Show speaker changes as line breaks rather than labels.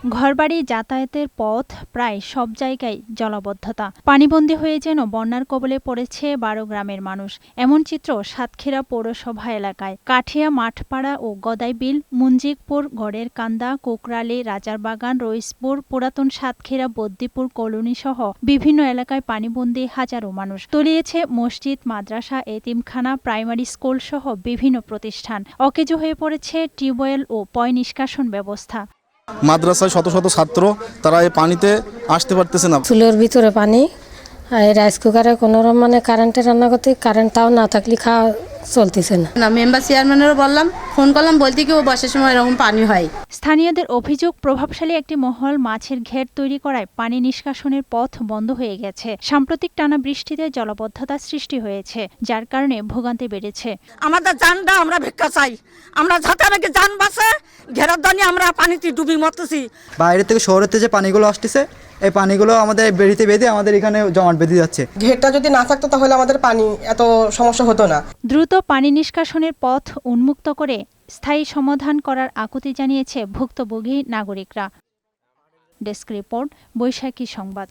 ঘরবাড়ি যাতায়াতের পথ প্রায় সব জায়গায় জলাবদ্ধতা। পানিবন্দী হয়ে যেন বন্যার কবলে পড়েছে ১২ গ্রামের মানুষ। এমন চিত্র সাতক্ষীরা পৌরসভা এলাকায়। কাঠিয়া, মাঠপাড়া ও গদাইবিল, মুঞ্জিকপুর, গড়ের কান্দা, কোকরালী, রাজারবাগান, রইসপুর, পুরাতন সাতক্ষীরা, বদ্দিপুর কলোনি সহ বিভিন্ন এলাকায় পানিবন্দী হাজারো মানুষ। তলিয়েছে মসজিদ, মাদ্রাসা, এতিমখানা, প্রাইমারি স্কুল সহ বিভিন্ন প্রতিষ্ঠান। অকেজো হয়ে পড়েছে টিউবওয়েল ও পয় নিষ্কাশন ব্যবস্থা।
মাদ্রাসায় শত শত ছাত্র তারা এই পানিতে আসতে পারতেছে না।
চুলোর ভিতরে পানি, রাইস কুকারে কোনো কারেন্টে রান্না করতে, কারেন্ট তাও না থাকলে খাওয়া চলতেছে না।
মেম্বার চেয়ারম্যানেরও বললাম, ফোন করলাম, বলতে কি ও বর্ষার সময় এরকম পানি হয়।
স্থানীয়দের অভিযোগ, প্রভাবশালী একটি মহল মাছের ঘের তৈরি করায় পানি নিষ্কাশনের পথ বন্ধ হয়ে গেছে। সাম্প্রতিক টানা বৃষ্টিতে জলাবদ্ধতা সৃষ্টি হয়েছে, যার কারণে ভোগান্তি বেড়েছে।
আমাদের জানটা আমরা ভিক্ষা চাই, আমরা যাতে নাকি জান বাঁচে, ঘেরার দানি আমরা পানিতে ডুবি মরতেছি।
বাইরে থেকে শহরের থেকে যে পানিগুলো আসতেছে, এই পানিগুলো আমাদের বেড়িতে বেঁধে আমাদের এখানে জমাট বেঁধে যাচ্ছে।
ঘেরটা যদি না থাকতো তাহলে আমাদের পানি এত সমস্যা হতো না।
দ্রুত পানি নিষ্কাশনের পথ উন্মুক্ত করে স্থায়ী সমাধান করার আকুতি জানিয়েছে ভুক্তভোগী নাগরিকরা। ডেস্ক রিপোর্ট, বৈশাখী সংবাদ।